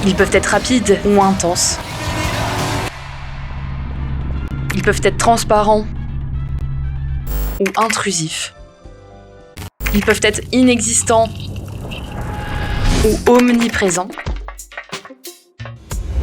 Ils peuvent être rapides ou intenses. Ils peuvent être transparents ou intrusifs. Ils peuvent être inexistants ou omniprésents.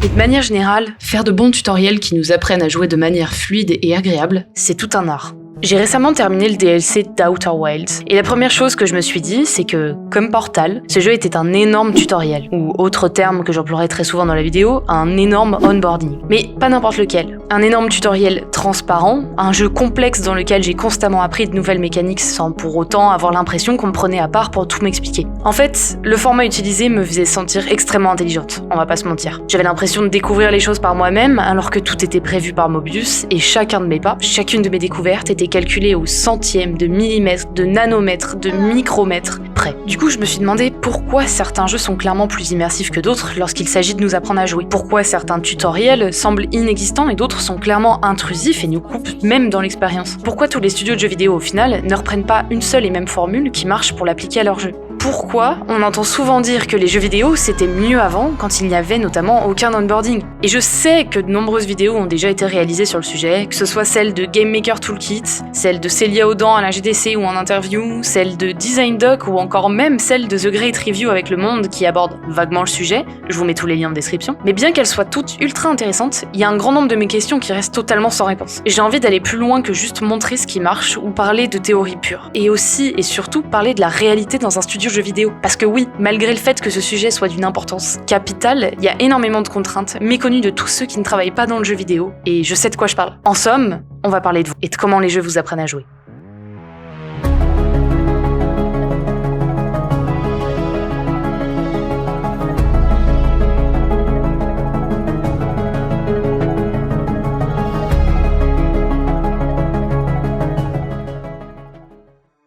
Et de manière générale, faire de bons tutoriels qui nous apprennent à jouer de manière fluide et agréable, c'est tout un art. J'ai récemment terminé le DLC d'Outer Wilds, et la première chose que je me suis dit, c'est que, comme Portal, ce jeu était un énorme tutoriel, ou autre terme que j'emploierai très souvent dans la vidéo, un énorme onboarding. Mais pas n'importe lequel. Un énorme tutoriel transparent, un jeu complexe dans lequel j'ai constamment appris de nouvelles mécaniques sans pour autant avoir l'impression qu'on me prenait à part pour tout m'expliquer. En fait, le format utilisé me faisait sentir extrêmement intelligente, on va pas se mentir. J'avais l'impression de découvrir les choses par moi-même, alors que tout était prévu par Mobius, et chacun de mes pas, chacune de mes découvertes était calculé au centième de millimètre, de nanomètre, de micromètre près. Du coup, je me suis demandé pourquoi certains jeux sont clairement plus immersifs que d'autres lorsqu'il s'agit de nous apprendre à jouer. Pourquoi certains tutoriels semblent inexistants et d'autres sont clairement intrusifs et nous coupent même dans l'expérience. Pourquoi tous les studios de jeux vidéo au final ne reprennent pas une seule et même formule qui marche pour l'appliquer à leur jeu? Pourquoi on entend souvent dire que les jeux vidéo c'était mieux avant quand il n'y avait notamment aucun onboarding? Et je sais que de nombreuses vidéos ont déjà été réalisées sur le sujet, que ce soit celle de Game Maker Toolkit, celle de Célia Audan à la GDC ou en interview, celle de Design Doc ou encore même celle de The Great Review avec Le Monde qui aborde vaguement le sujet, je vous mets tous les liens en description. Mais bien qu'elles soient toutes ultra intéressantes, il y a un grand nombre de mes questions qui restent totalement sans réponse. Et j'ai envie d'aller plus loin que juste montrer ce qui marche ou parler de théorie pure. Et aussi et surtout parler de la réalité dans un studio jeux vidéo. Parce que oui, malgré le fait que ce sujet soit d'une importance capitale, il y a énormément de contraintes méconnues de tous ceux qui ne travaillent pas dans le jeu vidéo, et je sais de quoi je parle. En somme, on va parler de vous et de comment les jeux vous apprennent à jouer.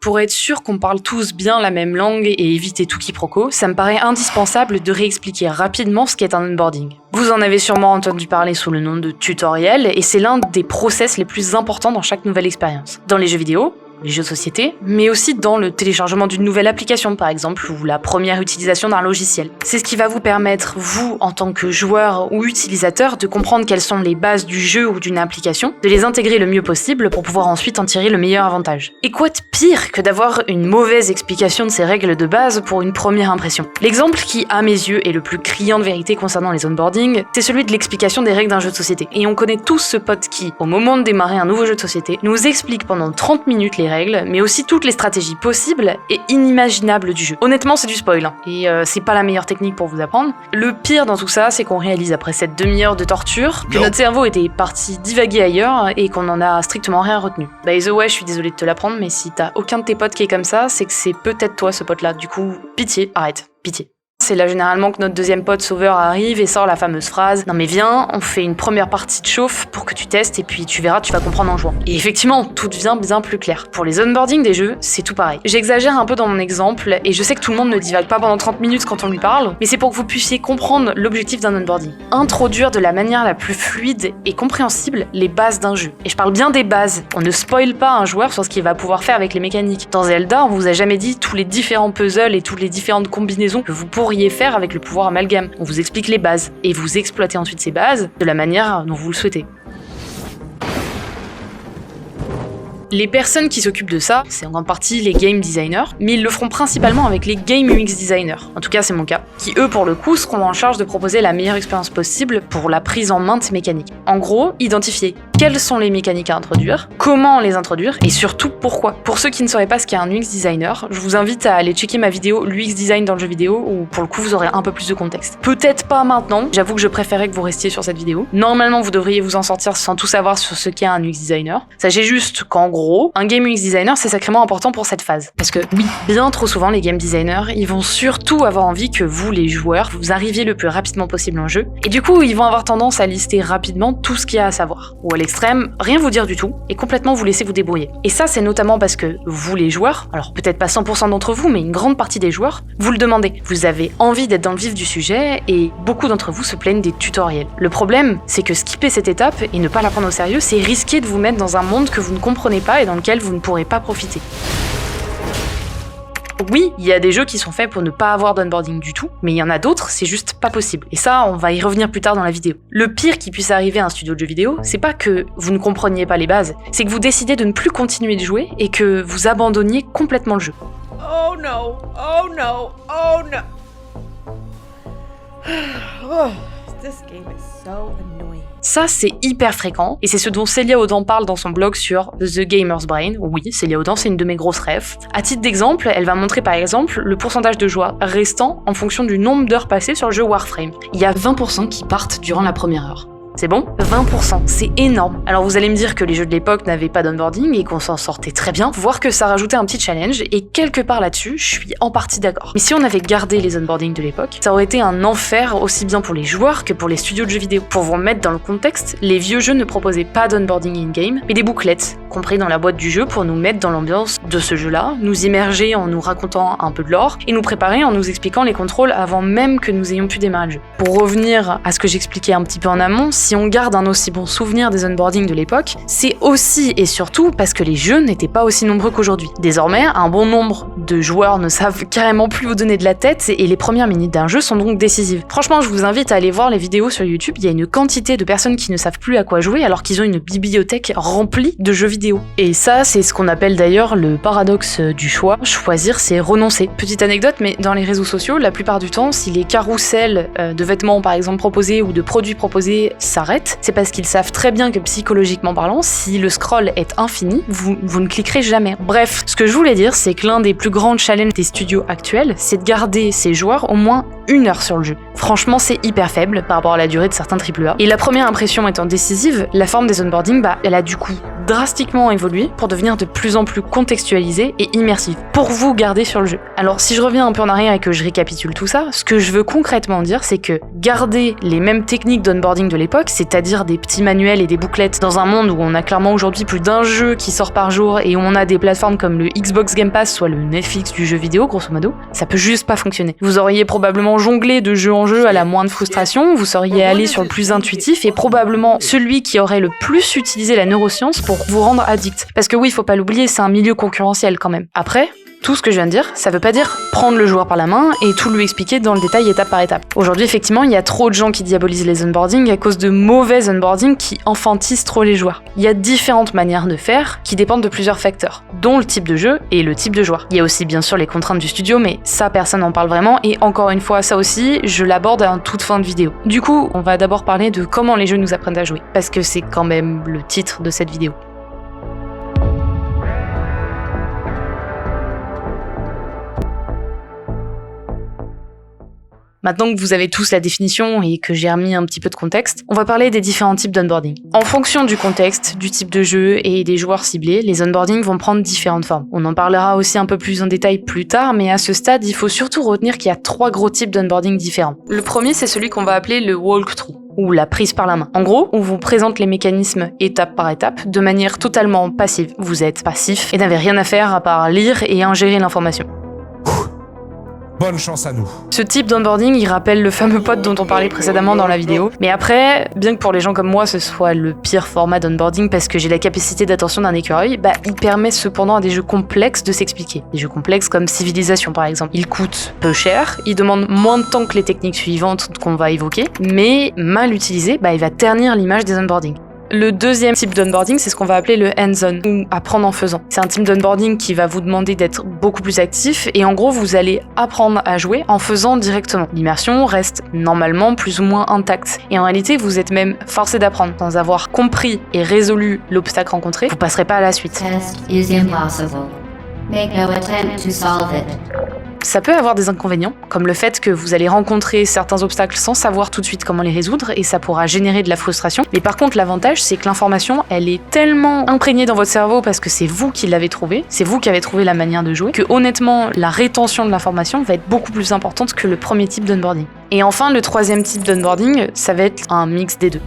Pour être sûr qu'on parle tous bien la même langue et éviter tout quiproquo, ça me paraît indispensable de réexpliquer rapidement ce qu'est un onboarding. Vous en avez sûrement entendu parler sous le nom de tutoriel, et c'est l'un des process les plus importants dans chaque nouvelle expérience. Dans les jeux vidéo, les jeux de société, mais aussi dans le téléchargement d'une nouvelle application par exemple, ou la première utilisation d'un logiciel. C'est ce qui va vous permettre, vous, en tant que joueur ou utilisateur, de comprendre quelles sont les bases du jeu ou d'une application, de les intégrer le mieux possible pour pouvoir ensuite en tirer le meilleur avantage. Et quoi de pire que d'avoir une mauvaise explication de ces règles de base pour une première impression? L'exemple qui, à mes yeux, est le plus criant de vérité concernant les onboarding, c'est celui de l'explication des règles d'un jeu de société. Et on connaît tous ce pote qui, au moment de démarrer un nouveau jeu de société, nous explique pendant 30 minutes les règles, mais aussi toutes les stratégies possibles et inimaginables du jeu. Honnêtement, c'est du spoil, hein. Et c'est pas la meilleure technique pour vous apprendre. Le pire dans tout ça, c'est qu'on réalise après cette demi-heure de torture que notre cerveau était parti divaguer ailleurs et qu'on en a strictement rien retenu. By the way, je suis désolée de te l'apprendre, mais si t'as aucun de tes potes qui est comme ça, c'est que c'est peut-être toi ce pote-là. Du coup, pitié, arrête, pitié. C'est là généralement que notre deuxième pote sauveur arrive et sort la fameuse phrase « Non mais viens, on fait une première partie de chauffe pour que tu testes et puis tu verras, tu vas comprendre en jouant. » Et effectivement, tout devient bien plus clair. Pour les onboarding des jeux, c'est tout pareil. J'exagère un peu dans mon exemple et je sais que tout le monde ne divague pas pendant 30 minutes quand on lui parle, mais c'est pour que vous puissiez comprendre l'objectif d'un onboarding. Introduire de la manière la plus fluide et compréhensible les bases d'un jeu. Et je parle bien des bases. On ne spoil pas un joueur sur ce qu'il va pouvoir faire avec les mécaniques. Dans Zelda, on vous a jamais dit tous les différents puzzles et toutes les différentes combinaisons que vous pourriez faire avec le pouvoir amalgame. On vous explique les bases et vous exploitez ensuite ces bases de la manière dont vous le souhaitez. Les personnes qui s'occupent de ça, c'est en grande partie les game designers, mais ils le feront principalement avec les game UX designers, en tout cas c'est mon cas, qui eux pour le coup seront en charge de proposer la meilleure expérience possible pour la prise en main de ces mécaniques. En gros, identifier quelles sont les mécaniques à introduire, comment les introduire et surtout pourquoi. Pour ceux qui ne sauraient pas ce qu'est un UX designer, je vous invite à aller checker ma vidéo l'UX design dans le jeu vidéo où pour le coup vous aurez un peu plus de contexte. Peut-être pas maintenant, j'avoue que je préférais que vous restiez sur cette vidéo. Normalement vous devriez vous en sortir sans tout savoir sur ce qu'est un UX designer. Sachez juste qu'en gros, un game UX designer, c'est sacrément important pour cette phase. Parce que oui, bien trop souvent, les game designers, ils vont surtout avoir envie que vous, les joueurs, vous arriviez le plus rapidement possible en jeu. Et du coup, ils vont avoir tendance à lister rapidement tout ce qu'il y a à savoir. Ou à l'extrême, rien vous dire du tout et complètement vous laisser vous débrouiller. Et ça, c'est notamment parce que vous, les joueurs, alors peut-être pas 100% d'entre vous, mais une grande partie des joueurs, vous le demandez. Vous avez envie d'être dans le vif du sujet et beaucoup d'entre vous se plaignent des tutoriels. Le problème, c'est que skipper cette étape et ne pas la prendre au sérieux, c'est risquer de vous mettre dans un monde que vous ne comprenez pas et dans lequel vous ne pourrez pas profiter. Oui, il y a des jeux qui sont faits pour ne pas avoir d'onboarding du tout, mais il y en a d'autres, c'est juste pas possible. Et ça, on va y revenir plus tard dans la vidéo. Le pire qui puisse arriver à un studio de jeux vidéo, c'est pas que vous ne compreniez pas les bases, c'est que vous décidez de ne plus continuer de jouer et que vous abandonniez complètement le jeu. Oh no, oh no, oh no. Oh, this game is so annoying. Ça, c'est hyper fréquent, et c'est ce dont Célia Audan parle dans son blog sur The Gamer's Brain. Oui, Célia Audan, c'est une de mes grosses refs. À titre d'exemple, elle va montrer par exemple le pourcentage de joueurs restant en fonction du nombre d'heures passées sur le jeu Warframe. Il y a 20% qui partent durant la première heure. C'est bon ? 20%, c'est énorme. Alors vous allez me dire que les jeux de l'époque n'avaient pas d'onboarding et qu'on s'en sortait très bien, voire que ça rajoutait un petit challenge, et quelque part là-dessus, je suis en partie d'accord. Mais si on avait gardé les onboardings de l'époque, ça aurait été un enfer aussi bien pour les joueurs que pour les studios de jeux vidéo. Pour vous remettre dans le contexte, les vieux jeux ne proposaient pas d'onboarding in-game, mais des bouclettes, compris dans la boîte du jeu pour nous mettre dans l'ambiance de ce jeu-là, nous immerger en nous racontant un peu de lore, et nous préparer en nous expliquant les contrôles avant même que nous ayons pu démarrer le jeu. Pour revenir à ce que j'expliquais un petit peu en amont, si on garde un aussi bon souvenir des onboardings de l'époque, c'est aussi et surtout parce que les jeux n'étaient pas aussi nombreux qu'aujourd'hui. Désormais, un bon nombre de joueurs ne savent carrément plus où donner de la tête et les premières minutes d'un jeu sont donc décisives. Franchement, je vous invite à aller voir les vidéos sur YouTube, il y a une quantité de personnes qui ne savent plus à quoi jouer alors qu'ils ont une bibliothèque remplie de jeux vidéo. Et ça, c'est ce qu'on appelle d'ailleurs le paradoxe du choix. Choisir, c'est renoncer. Petite anecdote, mais dans les réseaux sociaux, la plupart du temps, si les carousels de vêtements par exemple proposés ou de produits proposés s'arrêtent, c'est parce qu'ils savent très bien que psychologiquement parlant, si le scroll est infini, vous ne cliquerez jamais. Bref, ce que je voulais dire, c'est que l'un des plus grands challenges des studios actuels, c'est de garder ses joueurs au moins 1 heure sur le jeu. Franchement, c'est hyper faible par rapport à la durée de certains AAA. Et la première impression étant décisive, la forme des onboarding, elle a du coup drastiquement évolué pour devenir de plus en plus contextualisée et immersive, pour vous garder sur le jeu. Alors si je reviens un peu en arrière et que je récapitule tout ça, ce que je veux concrètement dire, c'est que garder les mêmes techniques d'onboarding de l'époque, c'est-à-dire des petits manuels et des bouclettes, dans un monde où on a clairement aujourd'hui plus d'un jeu qui sort par jour et où on a des plateformes comme le Xbox Game Pass, soit le Netflix du jeu vidéo, grosso modo, ça peut juste pas fonctionner. Vous auriez probablement jonglé de jeu en jeu à la moindre frustration, vous seriez allé sur le plus intuitif et probablement celui qui aurait le plus utilisé la neuroscience pour vous rendre addict. Parce que oui, faut pas l'oublier, c'est un milieu concurrentiel quand même. Après, tout ce que je viens de dire, ça veut pas dire prendre le joueur par la main et tout lui expliquer dans le détail étape par étape. Aujourd'hui, effectivement, il y a trop de gens qui diabolisent les onboarding à cause de mauvais onboarding qui enfantisent trop les joueurs. Il y a différentes manières de faire qui dépendent de plusieurs facteurs, dont le type de jeu et le type de joueur. Il y a aussi bien sûr les contraintes du studio, mais ça personne n'en parle vraiment et encore une fois, ça aussi, je l'aborde en toute fin de vidéo. Du coup, on va d'abord parler de comment les jeux nous apprennent à jouer, parce que c'est quand même le titre de cette vidéo. Maintenant que vous avez tous la définition et que j'ai remis un petit peu de contexte, on va parler des différents types d'onboarding. En fonction du contexte, du type de jeu et des joueurs ciblés, les onboardings vont prendre différentes formes. On en parlera aussi un peu plus en détail plus tard, mais à ce stade, il faut surtout retenir qu'il y a 3 gros types d'onboarding différents. Le premier, c'est celui qu'on va appeler le walkthrough, ou la prise par la main. En gros, on vous présente les mécanismes étape par étape, de manière totalement passive. Vous êtes passif et n'avez rien à faire à part lire et ingérer l'information. Bonne chance à nous. Ce type d'onboarding, il rappelle le fameux pod dont on parlait précédemment dans la vidéo. Mais après, bien que pour les gens comme moi, ce soit le pire format d'onboarding parce que j'ai la capacité d'attention d'un écureuil, il permet cependant à des jeux complexes de s'expliquer. Des jeux complexes comme Civilization par exemple. Il coûte peu cher, il demande moins de temps que les techniques suivantes qu'on va évoquer, mais mal utilisé, il va ternir l'image des onboardings. Le deuxième type d'onboarding, c'est ce qu'on va appeler le hands-on, ou apprendre en faisant. C'est un type d'onboarding qui va vous demander d'être beaucoup plus actif, et en gros, vous allez apprendre à jouer en faisant directement. L'immersion reste normalement plus ou moins intacte, et en réalité, vous êtes même forcé d'apprendre. Sans avoir compris et résolu l'obstacle rencontré, vous passerez pas à la suite. Test is impossible. Make no attempt to solve it. Ça peut avoir des inconvénients, comme le fait que vous allez rencontrer certains obstacles sans savoir tout de suite comment les résoudre, et ça pourra générer de la frustration. Mais par contre, l'avantage, c'est que l'information, elle est tellement imprégnée dans votre cerveau parce que c'est vous qui l'avez trouvée, c'est vous qui avez trouvé la manière de jouer, que honnêtement, la rétention de l'information va être beaucoup plus importante que le premier type d'onboarding. Et enfin, le troisième type d'onboarding, ça va être un mix des deux.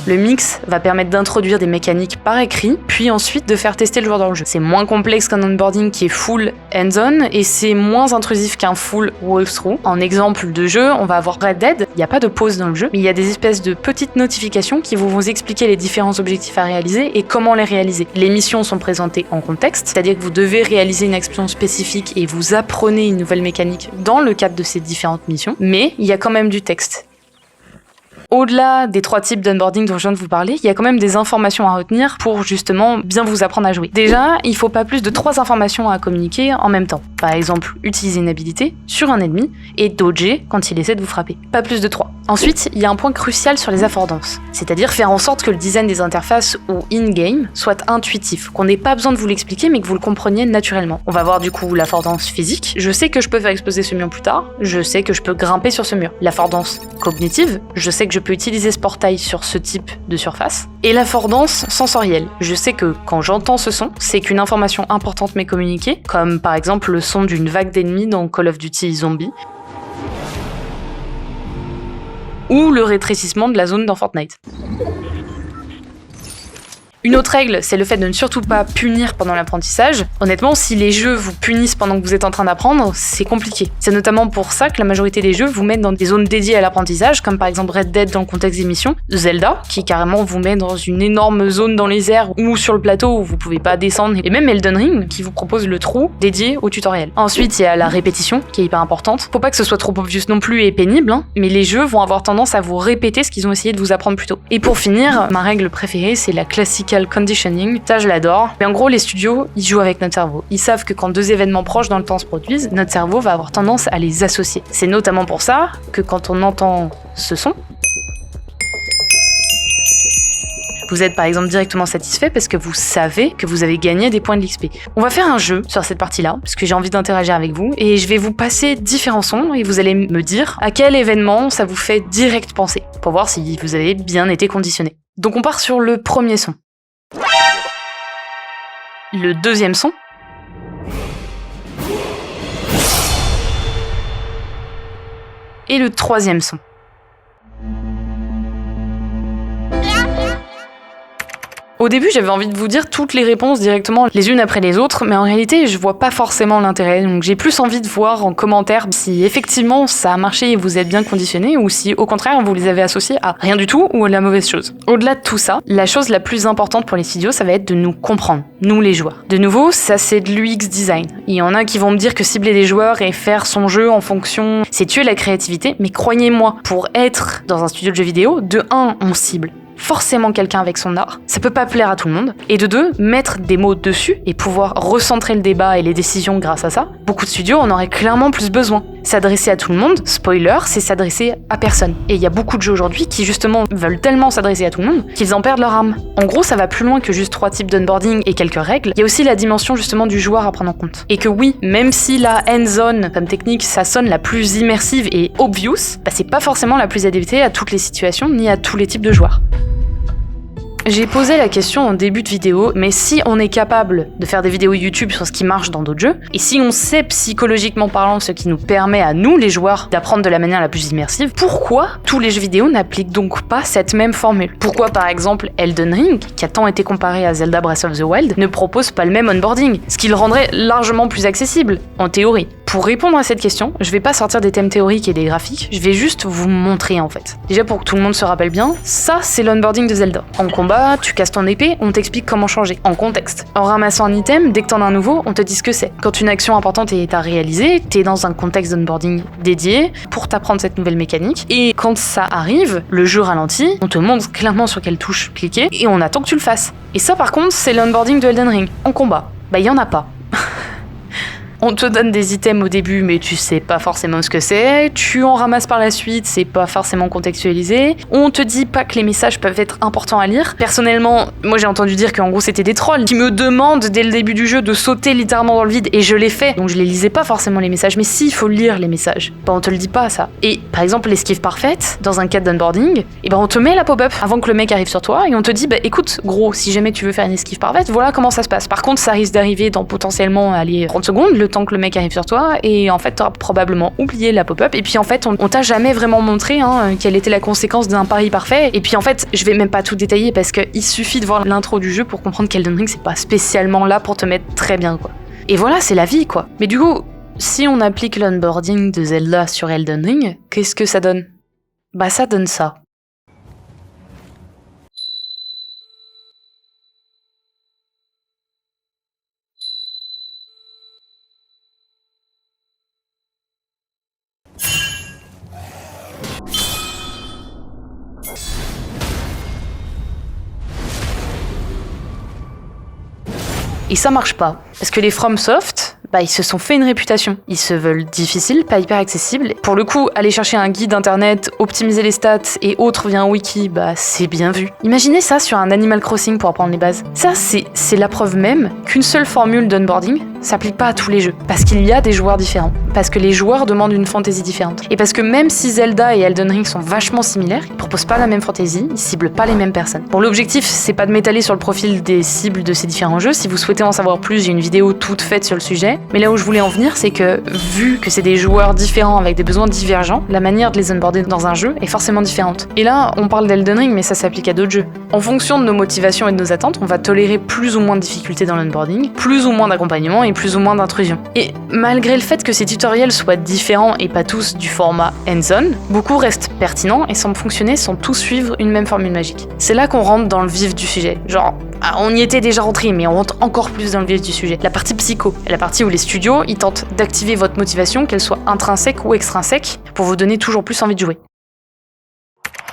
Le mix va permettre d'introduire des mécaniques par écrit, puis ensuite de faire tester le joueur dans le jeu. C'est moins complexe qu'un onboarding qui est full hands-on et c'est moins intrusif qu'un full walkthrough. En exemple de jeu, on va avoir Red Dead, il n'y a pas de pause dans le jeu, mais il y a des espèces de petites notifications qui vont vous expliquer les différents objectifs à réaliser et comment les réaliser. Les missions sont présentées en contexte, c'est-à-dire que vous devez réaliser une action spécifique et vous apprenez une nouvelle mécanique dans le cadre de ces différentes missions, mais il y a quand même du texte. Au-delà des 3 types d'onboarding dont je viens de vous parler, il y a quand même des informations à retenir pour justement bien vous apprendre à jouer. Déjà, il faut pas plus de 3 informations à communiquer en même temps. Par exemple, utiliser une habilité sur un ennemi et dodger quand il essaie de vous frapper. Pas plus de 3. Ensuite, il y a un point crucial sur les affordances, c'est-à-dire faire en sorte que le design des interfaces ou in-game soit intuitif, qu'on n'ait pas besoin de vous l'expliquer mais que vous le compreniez naturellement. On va voir du coup l'affordance physique. Je sais que je peux faire exploser ce mur plus tard, je sais que je peux grimper sur ce mur. L'affordance cognitive, je sais que je peux utiliser ce portail sur ce type de surface. Et l'affordance sensorielle, je sais que quand j'entends ce son, c'est qu'une information importante m'est communiquée, comme par exemple le son d'une vague d'ennemis dans Call of Duty Zombie, ou le rétrécissement de la zone dans Fortnite. Une autre règle, c'est le fait de ne surtout pas punir pendant l'apprentissage. Honnêtement, si les jeux vous punissent pendant que vous êtes en train d'apprendre, c'est compliqué. C'est notamment pour ça que la majorité des jeux vous mettent dans des zones dédiées à l'apprentissage, comme par exemple Red Dead dans le contexte des missions, Zelda, qui carrément vous met dans une énorme zone dans les airs ou sur le plateau où vous pouvez pas descendre, et même Elden Ring, qui vous propose le trou dédié au tutoriel. Ensuite, il y a la répétition, qui est hyper importante. Faut pas que ce soit trop obvious non plus et pénible, mais les jeux vont avoir tendance à vous répéter ce qu'ils ont essayé de vous apprendre plus tôt. Et pour finir, ma règle préférée, c'est la classical conditioning. Ça, je l'adore. Mais en gros, les studios, ils jouent avec notre cerveau. Ils savent que quand 2 événements proches dans le temps se produisent, notre cerveau va avoir tendance à les associer. C'est notamment pour ça que quand on entend ce son, vous êtes par exemple directement satisfait parce que vous savez que vous avez gagné des points de l'XP. On va faire un jeu sur cette partie-là, parce que j'ai envie d'interagir avec vous, et je vais vous passer différents sons, et vous allez me dire à quel événement ça vous fait direct penser, pour voir si vous avez bien été conditionné. Donc on part sur le premier son. Le deuxième son. Et le troisième son. Au début, j'avais envie de vous dire toutes les réponses directement les unes après les autres, mais en réalité, je vois pas forcément l'intérêt. Donc j'ai plus envie de voir en commentaire si effectivement ça a marché et vous êtes bien conditionné, ou si au contraire vous les avez associés à rien du tout ou à la mauvaise chose. Au-delà de tout ça, la chose la plus importante pour les studios, ça va être de nous comprendre, nous les joueurs. De nouveau, ça c'est de l'UX design. Il y en a qui vont me dire que cibler les joueurs et faire son jeu en fonction, c'est tuer la créativité, mais croyez-moi, pour être dans un studio de jeux vidéo, de 1, on cible forcément quelqu'un avec son art, ça peut pas plaire à tout le monde, et de 2, mettre des mots dessus et pouvoir recentrer le débat et les décisions grâce à ça, beaucoup de studios en auraient clairement plus besoin. S'adresser à tout le monde, spoiler, c'est s'adresser à personne. Et il y a beaucoup de jeux aujourd'hui qui justement veulent tellement s'adresser à tout le monde qu'ils en perdent leur âme. En gros, ça va plus loin que juste 3 types d'onboarding et quelques règles, il y a aussi la dimension justement du joueur à prendre en compte. Et que oui, même si la hands-on comme technique, ça sonne la plus immersive et obvious, bah c'est pas forcément la plus adaptée à toutes les situations ni à tous les types de joueurs. J'ai posé la question en début de vidéo, mais si on est capable de faire des vidéos YouTube sur ce qui marche dans d'autres jeux, et si on sait psychologiquement parlant ce qui nous permet à nous, les joueurs, d'apprendre de la manière la plus immersive, pourquoi tous les jeux vidéo n'appliquent donc pas cette même formule ? Pourquoi par exemple Elden Ring, qui a tant été comparé à Zelda Breath of the Wild, ne propose pas le même onboarding, ce qui le rendrait largement plus accessible, en théorie ? Pour répondre à cette question, je vais pas sortir des thèmes théoriques et des graphiques, je vais juste vous montrer en fait. Déjà pour que tout le monde se rappelle bien, ça c'est l'onboarding de Zelda. En combat, tu casses ton épée, on t'explique comment changer, en contexte. En ramassant un item, dès que t'en as un nouveau, on te dit ce que c'est. Quand une action importante est à réaliser, t'es dans un contexte d'onboarding dédié pour t'apprendre cette nouvelle mécanique. Et quand ça arrive, le jeu ralentit, on te montre clairement sur quelle touche cliquer, et on attend que tu le fasses. Et ça par contre, c'est l'onboarding de Elden Ring. En combat, bah y en a pas. On te donne des items au début, mais tu sais pas forcément ce que c'est. Tu en ramasses par la suite, c'est pas forcément contextualisé. On te dit pas que les messages peuvent être importants à lire. Personnellement, moi j'ai entendu dire qu'en gros c'était des trolls qui me demandent dès le début du jeu de sauter littéralement dans le vide, et je l'ai fait. Donc je les lisais pas forcément les messages, mais si, il faut lire les messages. Bah on te le dit pas ça. Et par exemple l'esquive parfaite, dans un cadre d'onboarding, et ben on te met la pop-up avant que le mec arrive sur toi, et on te dit bah écoute gros, si jamais tu veux faire une esquive parfaite, voilà comment ça se passe. Par contre ça risque d'arriver dans potentiellement 30 secondes, le temps que le mec arrive sur toi, et en fait, t'auras probablement oublié la pop-up, et puis en fait, on t'a jamais vraiment montré quelle était la conséquence d'un pari parfait, et puis en fait, je vais même pas tout détailler, parce qu'il suffit de voir l'intro du jeu pour comprendre qu'Elden Ring, c'est pas spécialement là pour te mettre très bien, quoi. Et voilà, c'est la vie, quoi. Mais du coup, si on applique l'onboarding de Zelda sur Elden Ring, qu'est-ce que ça donne ? Bah ça donne ça. Et ça marche pas. Parce que les FromSoft, ils se sont fait une réputation. Ils se veulent difficiles, pas hyper accessibles. Pour le coup, aller chercher un guide internet, optimiser les stats et autres via un wiki, c'est bien vu. Imaginez ça sur un Animal Crossing pour apprendre les bases. Ça, c'est la preuve même qu'une seule formule d'onboarding s'applique pas à tous les jeux. Parce qu'il y a des joueurs différents. Parce que les joueurs demandent une fantaisie différente. Et parce que même si Zelda et Elden Ring sont vachement similaires, ils proposent pas la même fantaisie, ils ciblent pas les mêmes personnes. Bon, l'objectif, c'est pas de m'étaler sur le profil des cibles de ces différents jeux. Si vous souhaitez en savoir plus, j'ai une vidéo toute faite sur le sujet. Mais là où je voulais en venir, c'est que vu que c'est des joueurs différents avec des besoins divergents, la manière de les onboarder dans un jeu est forcément différente. Et là, on parle d'Elden Ring, mais ça s'applique à d'autres jeux. En fonction de nos motivations et de nos attentes, on va tolérer plus ou moins de difficultés dans l'onboarding, plus ou moins d'accompagnement et plus ou moins d'intrusion. Et malgré le fait que ces tutoriels soient différents et pas tous du format hands-on, beaucoup restent pertinents et semblent fonctionner sans tous suivre une même formule magique. C'est là qu'on rentre dans le vif du sujet. Genre, on y était déjà rentré, mais on rentre encore plus dans le vif du sujet. La partie psycho, la partie où les studios, ils tentent d'activer votre motivation, qu'elle soit intrinsèque ou extrinsèque, pour vous donner toujours plus envie de jouer.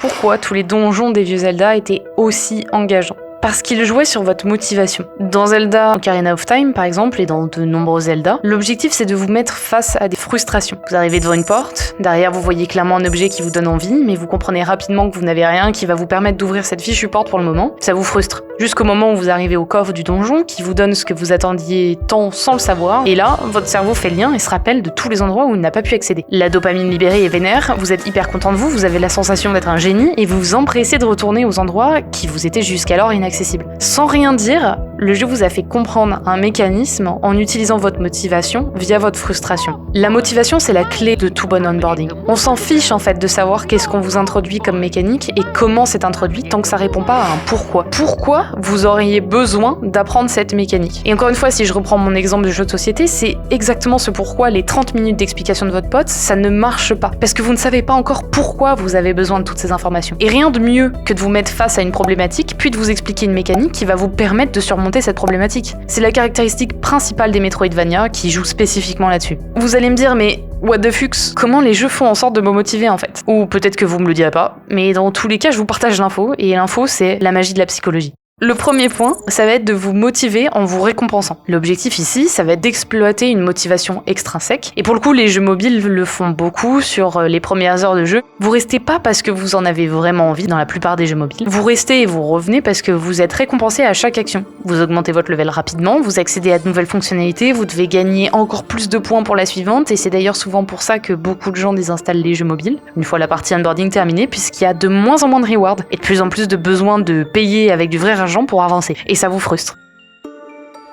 Pourquoi tous les donjons des vieux Zelda étaient aussi engageants ? Parce qu'il jouait sur votre motivation. Dans Zelda Ocarina of Time, par exemple, et dans de nombreux Zelda, l'objectif c'est de vous mettre face à des frustrations. Vous arrivez devant une porte, derrière vous voyez clairement un objet qui vous donne envie, mais vous comprenez rapidement que vous n'avez rien qui va vous permettre d'ouvrir cette fichue porte pour le moment. Ça vous frustre. Jusqu'au moment où vous arrivez au coffre du donjon, qui vous donne ce que vous attendiez tant sans le savoir, et là, votre cerveau fait le lien et se rappelle de tous les endroits où il n'a pas pu accéder. La dopamine libérée est vénère, vous êtes hyper content de vous, vous avez la sensation d'être un génie, et vous vous empressez de retourner aux endroits qui vous étaient jusqu'alors inaccessibles. Sans rien dire, le jeu vous a fait comprendre un mécanisme en utilisant votre motivation via votre frustration. La motivation, c'est la clé de tout bon onboarding. On s'en fiche en fait de savoir qu'est-ce qu'on vous introduit comme mécanique et comment c'est introduit tant que ça répond pas à un pourquoi. Pourquoi vous auriez besoin d'apprendre cette mécanique ? Et encore une fois, si je reprends mon exemple de jeu de société, c'est exactement ce pourquoi les 30 minutes d'explication de votre pote, ça ne marche pas. Parce que vous ne savez pas encore pourquoi vous avez besoin de toutes ces informations. Et rien de mieux que de vous mettre face à une problématique, puis de vous expliquer une mécanique qui va vous permettre de surmonter cette problématique. C'est la caractéristique principale des Metroidvania qui joue spécifiquement là-dessus. Vous allez me dire, mais what the fuck, comment les jeux font en sorte de me motiver en fait ? Ou peut-être que vous me le direz pas, mais dans tous les cas, je vous partage l'info, et l'info, c'est la magie de la psychologie. Le premier point, ça va être de vous motiver en vous récompensant. L'objectif ici, ça va être d'exploiter une motivation extrinsèque. Et pour le coup, les jeux mobiles le font beaucoup sur les premières heures de jeu. Vous restez pas parce que vous en avez vraiment envie dans la plupart des jeux mobiles. Vous restez et vous revenez parce que vous êtes récompensé à chaque action. Vous augmentez votre level rapidement, vous accédez à de nouvelles fonctionnalités, vous devez gagner encore plus de points pour la suivante, et c'est d'ailleurs souvent pour ça que beaucoup de gens désinstallent les jeux mobiles, une fois la partie onboarding terminée, puisqu'il y a de moins en moins de rewards, et de plus en plus de besoin de payer avec du vrai argent pour avancer, et ça vous frustre.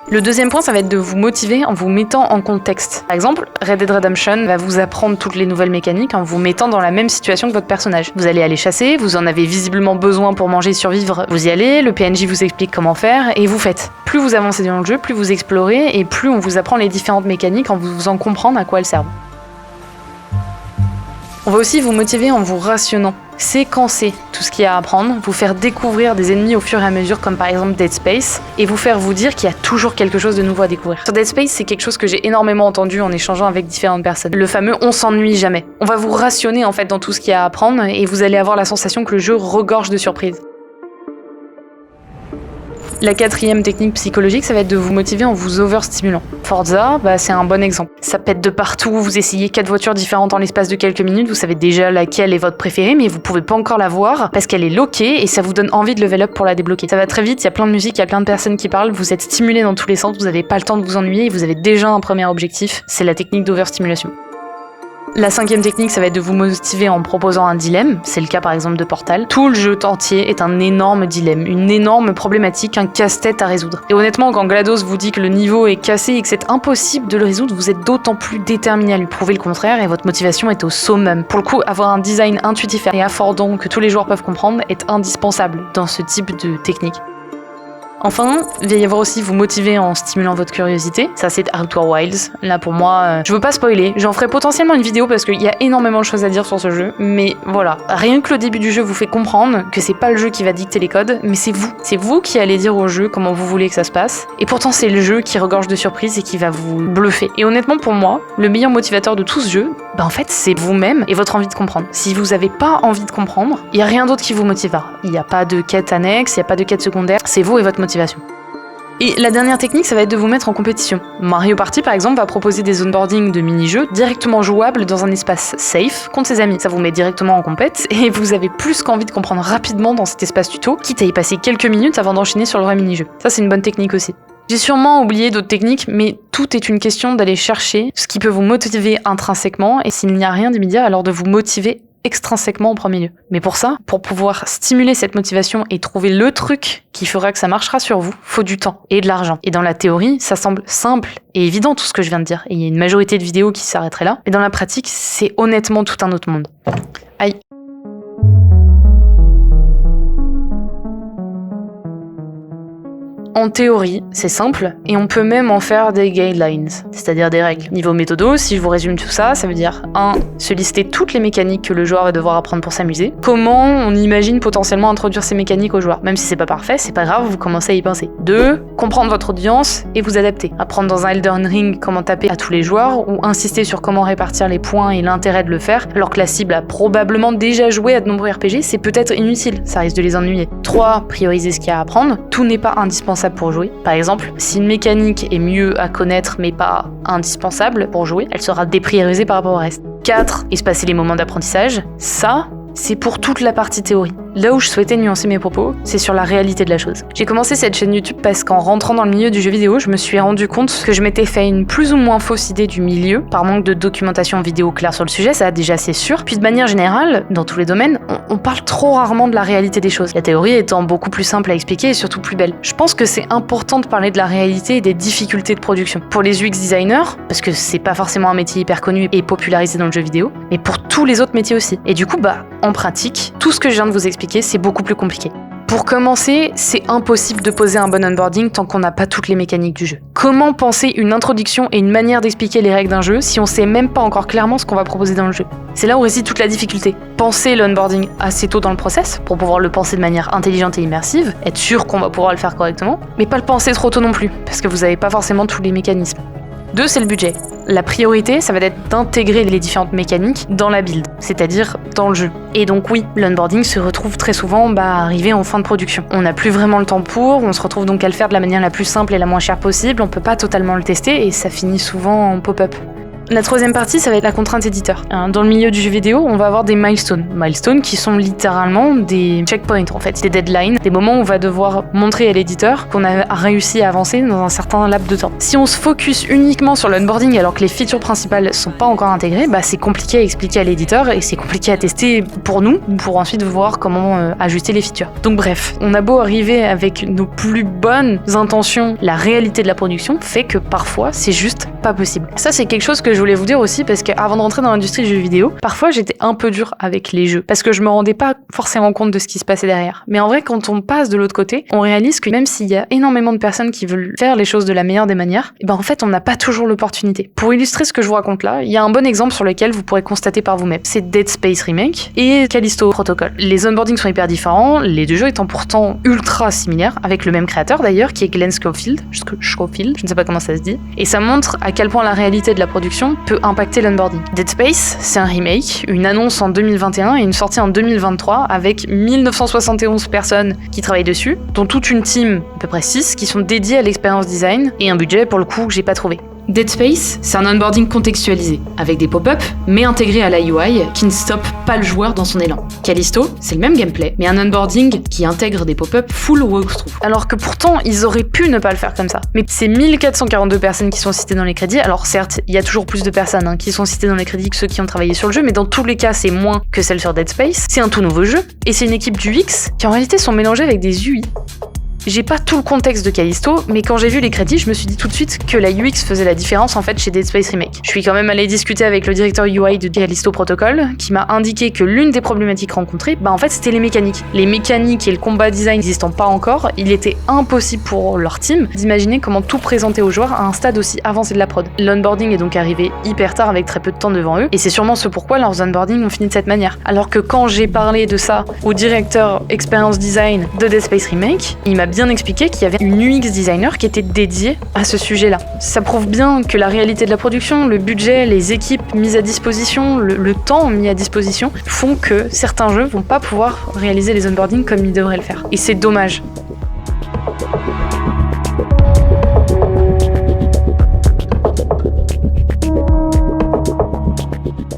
Le deuxième point, ça va être de vous motiver en vous mettant en contexte. Par exemple, Red Dead Redemption va vous apprendre toutes les nouvelles mécaniques en vous mettant dans la même situation que votre personnage. Vous allez aller chasser, vous en avez visiblement besoin pour manger et survivre, vous y allez, le PNJ vous explique comment faire, et vous faites. Plus vous avancez dans le jeu, plus vous explorez, et plus on vous apprend les différentes mécaniques en vous faisant comprendre à quoi elles servent. On va aussi vous motiver en vous rationnant. Séquencer tout ce qu'il y a à apprendre, vous faire découvrir des ennemis au fur et à mesure, comme par exemple Dead Space, et vous faire vous dire qu'il y a toujours quelque chose de nouveau à découvrir. Sur Dead Space, c'est quelque chose que j'ai énormément entendu en échangeant avec différentes personnes. Le fameux « on s'ennuie jamais ». On va vous rationner en fait dans tout ce qu'il y a à apprendre, et vous allez avoir la sensation que le jeu regorge de surprises. La quatrième technique psychologique, ça va être de vous motiver en vous overstimulant. Forza, c'est un bon exemple. Ça pète de partout, vous essayez 4 voitures différentes en l'espace de quelques minutes, vous savez déjà laquelle est votre préférée, mais vous pouvez pas encore la voir parce qu'elle est lockée et ça vous donne envie de level up pour la débloquer. Ça va très vite, il y a plein de musique, il y a plein de personnes qui parlent, vous êtes stimulé dans tous les sens, vous avez pas le temps de vous ennuyer et vous avez déjà un premier objectif, c'est la technique d'overstimulation. La 5e technique, ça va être de vous motiver en proposant un dilemme. C'est le cas par exemple de Portal. Tout le jeu entier est un énorme dilemme, une énorme problématique, un casse-tête à résoudre. Et honnêtement, quand GLaDOS vous dit que le niveau est cassé et que c'est impossible de le résoudre, vous êtes d'autant plus déterminé à lui prouver le contraire et votre motivation est au summum. Pour le coup, avoir un design intuitif et affordant que tous les joueurs peuvent comprendre est indispensable dans ce type de technique. Enfin, il va y avoir aussi vous motiver en stimulant votre curiosité. Ça, c'est Outer Wilds. Là, pour moi, je veux pas spoiler. J'en ferai potentiellement une vidéo parce qu'il y a énormément de choses à dire sur ce jeu. Mais voilà, rien que le début du jeu vous fait comprendre que c'est pas le jeu qui va dicter les codes, mais c'est vous. C'est vous qui allez dire au jeu comment vous voulez que ça se passe. Et pourtant, c'est le jeu qui regorge de surprises et qui va vous bluffer. Et honnêtement, pour moi, le meilleur motivateur de tout ce jeu, en fait, c'est vous-même et votre envie de comprendre. Si vous avez pas envie de comprendre, il y a rien d'autre qui vous motivera. Il n'y a pas de quête annexe, il n'y a pas de quête secondaire. C'est vous et votre motivation. Et la dernière technique, ça va être de vous mettre en compétition. Mario Party, par exemple, va proposer des onboarding de mini-jeux directement jouables dans un espace safe contre ses amis. Ça vous met directement en compète et vous avez plus qu'envie de comprendre rapidement dans cet espace tuto, quitte à y passer quelques minutes avant d'enchaîner sur le vrai mini-jeu. Ça, c'est une bonne technique aussi. J'ai sûrement oublié d'autres techniques, mais tout est une question d'aller chercher ce qui peut vous motiver intrinsèquement, et s'il n'y a rien d'immédiat, alors de vous motiver extrinsèquement en premier lieu. Mais pour ça, pour pouvoir stimuler cette motivation et trouver le truc qui fera que ça marchera sur vous, faut du temps et de l'argent. Et dans la théorie, ça semble simple et évident tout ce que je viens de dire, et il y a une majorité de vidéos qui s'arrêteraient là, mais dans la pratique, c'est honnêtement tout un autre monde. Aïe. En théorie, c'est simple, et on peut même en faire des guidelines, c'est-à-dire des règles. Niveau méthodo, si je vous résume tout ça, ça veut dire 1. Se lister toutes les mécaniques que le joueur va devoir apprendre pour s'amuser. Comment on imagine potentiellement introduire ces mécaniques aux joueurs. Même si c'est pas parfait, c'est pas grave, vous commencez à y penser. 2. Comprendre votre audience et vous adapter. Apprendre dans un Elden Ring comment taper à tous les joueurs, ou insister sur comment répartir les points et l'intérêt de le faire, alors que la cible a probablement déjà joué à de nombreux RPG, c'est peut-être inutile, ça risque de les ennuyer. 3. Prioriser ce qu'il y a à apprendre. Tout n'est pas indispensable pour jouer. Par exemple, si une mécanique est mieux à connaître mais pas indispensable pour jouer, elle sera dépriorisée par rapport au reste. 4. Espacer les moments d'apprentissage. Ça, c'est pour toute la partie théorie. Là où je souhaitais nuancer mes propos, c'est sur la réalité de la chose. J'ai commencé cette chaîne YouTube parce qu'en rentrant dans le milieu du jeu vidéo, je me suis rendu compte que je m'étais fait une plus ou moins fausse idée du milieu, par manque de documentation vidéo claire sur le sujet, ça déjà c'est sûr. Puis de manière générale, dans tous les domaines, on parle trop rarement de la réalité des choses. La théorie étant beaucoup plus simple à expliquer et surtout plus belle. Je pense que c'est important de parler de la réalité et des difficultés de production. Pour les UX designers, parce que c'est pas forcément un métier hyper connu et popularisé dans le jeu vidéo, mais pour tous les autres métiers aussi. Et du coup, en pratique, tout ce que je viens de vous expliquer, c'est beaucoup plus compliqué. Pour commencer, c'est impossible de poser un bon onboarding tant qu'on n'a pas toutes les mécaniques du jeu. Comment penser une introduction et une manière d'expliquer les règles d'un jeu si on sait même pas encore clairement ce qu'on va proposer dans le jeu? C'est là où réside toute la difficulté. Penser l'onboarding assez tôt dans le process, pour pouvoir le penser de manière intelligente et immersive, être sûr qu'on va pouvoir le faire correctement, mais pas le penser trop tôt non plus, parce que vous n'avez pas forcément tous les mécanismes. 2, c'est le budget. La priorité, ça va être d'intégrer les différentes mécaniques dans la build, c'est-à-dire dans le jeu. Et donc oui, l'onboarding se retrouve très souvent arrivé en fin de production. On n'a plus vraiment le temps pour, on se retrouve donc à le faire de la manière la plus simple et la moins chère possible, on peut pas totalement le tester et ça finit souvent en pop-up. La troisième partie, ça va être la contrainte éditeur. Dans le milieu du jeu vidéo, on va avoir des milestones. Milestones qui sont littéralement des checkpoints, en fait, des deadlines, des moments où on va devoir montrer à l'éditeur qu'on a réussi à avancer dans un certain laps de temps. Si on se focus uniquement sur l'onboarding alors que les features principales sont pas encore intégrées, c'est compliqué à expliquer à l'éditeur et c'est compliqué à tester pour nous, pour ensuite voir comment ajuster les features. Donc bref, on a beau arriver avec nos plus bonnes intentions, la réalité de la production fait que parfois c'est juste pas possible. Ça, c'est quelque chose que je voulais vous dire aussi parce qu'avant de rentrer dans l'industrie du jeu vidéo, parfois j'étais un peu dur avec les jeux parce que je me rendais pas forcément compte de ce qui se passait derrière. Mais en vrai, quand on passe de l'autre côté, on réalise que même s'il y a énormément de personnes qui veulent faire les choses de la meilleure des manières, en fait, on n'a pas toujours l'opportunité. Pour illustrer ce que je vous raconte là, il y a un bon exemple sur lequel vous pourrez constater par vous-même. C'est Dead Space Remake et Callisto Protocol. Les onboardings sont hyper différents, les deux jeux étant pourtant ultra similaires, avec le même créateur d'ailleurs, qui est Glenn Schofield, je ne sais pas comment ça se dit, et ça montre à quel point la réalité de la production peut impacter l'onboarding. Dead Space, c'est un remake, une annonce en 2021 et une sortie en 2023 avec 1971 personnes qui travaillent dessus, dont toute une team, à peu près 6, qui sont dédiées à l'expérience design et un budget pour le coup que j'ai pas trouvé. Dead Space, c'est un onboarding contextualisé, avec des pop-up, mais intégrés à la UI, qui ne stoppent pas le joueur dans son élan. Callisto, c'est le même gameplay, mais un onboarding qui intègre des pop-up full walkthrough. Alors que pourtant, ils auraient pu ne pas le faire comme ça. Mais c'est 1442 personnes qui sont citées dans les crédits, alors certes, il y a toujours plus de personnes qui sont citées dans les crédits que ceux qui ont travaillé sur le jeu, mais dans tous les cas, c'est moins que celle sur Dead Space. C'est un tout nouveau jeu, et c'est une équipe d'UX qui en réalité sont mélangées avec des UI. J'ai pas tout le contexte de Callisto, mais quand j'ai vu les crédits, je me suis dit tout de suite que la UX faisait la différence en fait chez Dead Space Remake. Je suis quand même allée discuter avec le directeur UI de Callisto Protocol, qui m'a indiqué que l'une des problématiques rencontrées, en fait c'était les mécaniques. Les mécaniques et le combat design n'existant pas encore, il était impossible pour leur team d'imaginer comment tout présenter aux joueurs à un stade aussi avancé de la prod. L'onboarding est donc arrivé hyper tard avec très peu de temps devant eux, et c'est sûrement ce pourquoi leurs onboarding ont fini de cette manière. Alors que quand j'ai parlé de ça au directeur Experience Design de Dead Space Remake, il m'a bien expliqué qu'il y avait une UX designer qui était dédiée à ce sujet-là. Ça prouve bien que la réalité de la production, le budget, les équipes mises à disposition, le temps mis à disposition font que certains jeux vont pas pouvoir réaliser les onboardings comme ils devraient le faire. Et c'est dommage.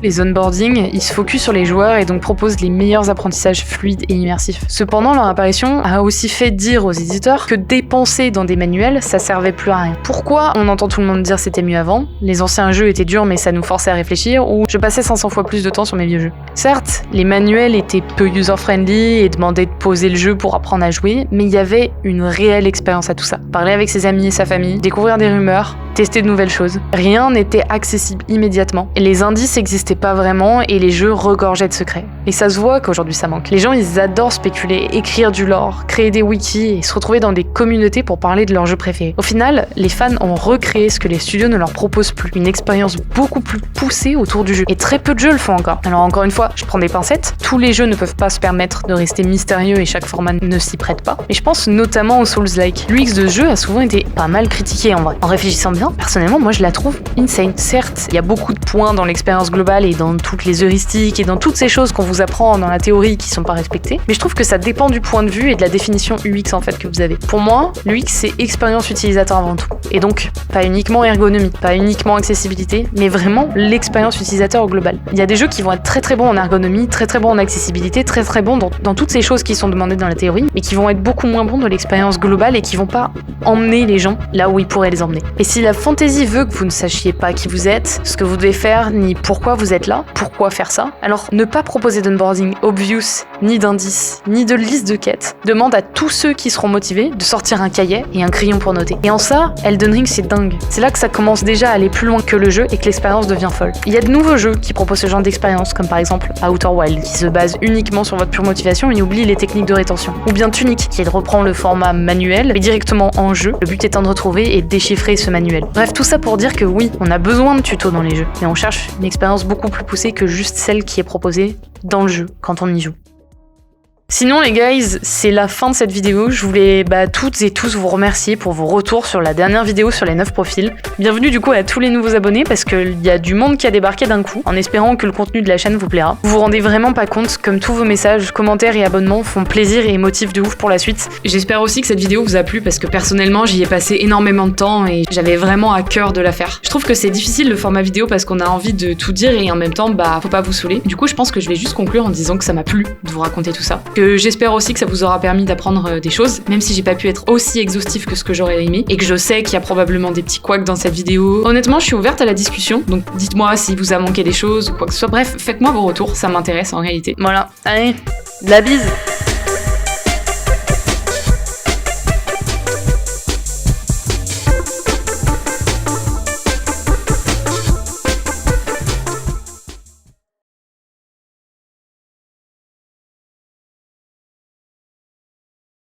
Les onboarding, ils se focus sur les joueurs et donc proposent les meilleurs apprentissages fluides et immersifs. Cependant, leur apparition a aussi fait dire aux éditeurs que dépenser dans des manuels, ça servait plus à rien. Pourquoi on entend tout le monde dire c'était mieux avant? Les anciens jeux étaient durs mais ça nous forçait à réfléchir, ou je passais 500 fois plus de temps sur mes vieux jeux. Certes, les manuels étaient peu user-friendly et demandaient de poser le jeu pour apprendre à jouer, mais il y avait une réelle expérience à tout ça. Parler avec ses amis et sa famille, découvrir des rumeurs, tester de nouvelles choses. Rien n'était accessible immédiatement. Et les indices n'existaient pas vraiment et les jeux regorgeaient de secrets. Et ça se voit qu'aujourd'hui ça manque. Les gens ils adorent spéculer, écrire du lore, créer des wikis et se retrouver dans des communautés pour parler de leurs jeux préférés. Au final, les fans ont recréé ce que les studios ne leur proposent plus. Une expérience beaucoup plus poussée autour du jeu. Et très peu de jeux le font encore. Alors encore une fois, je prends des pincettes. Tous les jeux ne peuvent pas se permettre de rester mystérieux et chaque format ne s'y prête pas. Mais je pense notamment aux Souls-like. L'UX de ce jeu a souvent été pas mal critiqué en vrai. En réfléchissant bien, personnellement, moi je la trouve insane. Certes, il y a beaucoup de points dans l'expérience globale et dans toutes les heuristiques et dans toutes ces choses qu'on vous apprend dans la théorie qui sont pas respectées, mais je trouve que ça dépend du point de vue et de la définition UX en fait que vous avez. Pour moi, l'UX c'est expérience utilisateur avant tout. Et donc, pas uniquement ergonomie, pas uniquement accessibilité, mais vraiment l'expérience utilisateur au global. Il y a des jeux qui vont être très très bons en ergonomie, très très bons en accessibilité, très très bons dans toutes ces choses qui sont demandées dans la théorie, mais qui vont être beaucoup moins bons dans l'expérience globale et qui vont pas emmener les gens là où ils pourraient les emmener. Et si la fantasy veut que vous ne sachiez pas qui vous êtes, ce que vous devez faire, ni pourquoi vous êtes là, pourquoi faire ça, alors ne pas proposer d'onboarding obvious, ni d'indices, ni de liste de quêtes, demande à tous ceux qui seront motivés de sortir un cahier et un crayon pour noter. Et en ça, Elden Ring c'est dingue. C'est là que ça commence déjà à aller plus loin que le jeu et que l'expérience devient folle. Il y a de nouveaux jeux qui proposent ce genre d'expérience, comme par exemple Outer Wild, qui se base uniquement sur votre pure motivation et oublie les techniques de rétention. Ou bien Tunic, qui reprend le format manuel, mais directement en jeu, le but étant de retrouver et déchiffrer ce manuel. Bref, tout ça pour dire que oui, on a besoin de tutos dans les jeux, mais on cherche une expérience beaucoup plus poussée que juste celle qui est proposée dans le jeu quand on y joue. Sinon les guys, c'est la fin de cette vidéo. Je voulais toutes et tous vous remercier pour vos retours sur la dernière vidéo sur les 9 profils. Bienvenue du coup à tous les nouveaux abonnés parce qu'il y a du monde qui a débarqué d'un coup en espérant que le contenu de la chaîne vous plaira. Vous vous rendez vraiment pas compte comme tous vos messages, commentaires et abonnements font plaisir et motivent de ouf pour la suite. J'espère aussi que cette vidéo vous a plu parce que personnellement j'y ai passé énormément de temps et j'avais vraiment à cœur de la faire. Je trouve que c'est difficile le format vidéo parce qu'on a envie de tout dire et en même temps faut pas vous saouler. Du coup je pense que je vais juste conclure en disant que ça m'a plu de vous raconter tout ça. J'espère aussi que ça vous aura permis d'apprendre des choses, même si j'ai pas pu être aussi exhaustif que ce que j'aurais aimé, et que je sais qu'il y a probablement des petits couacs dans cette vidéo. Honnêtement, je suis ouverte à la discussion, donc dites-moi si vous a manqué des choses ou quoi que ce soit. Bref, faites-moi vos retours, ça m'intéresse en réalité. Voilà, allez, de la bise!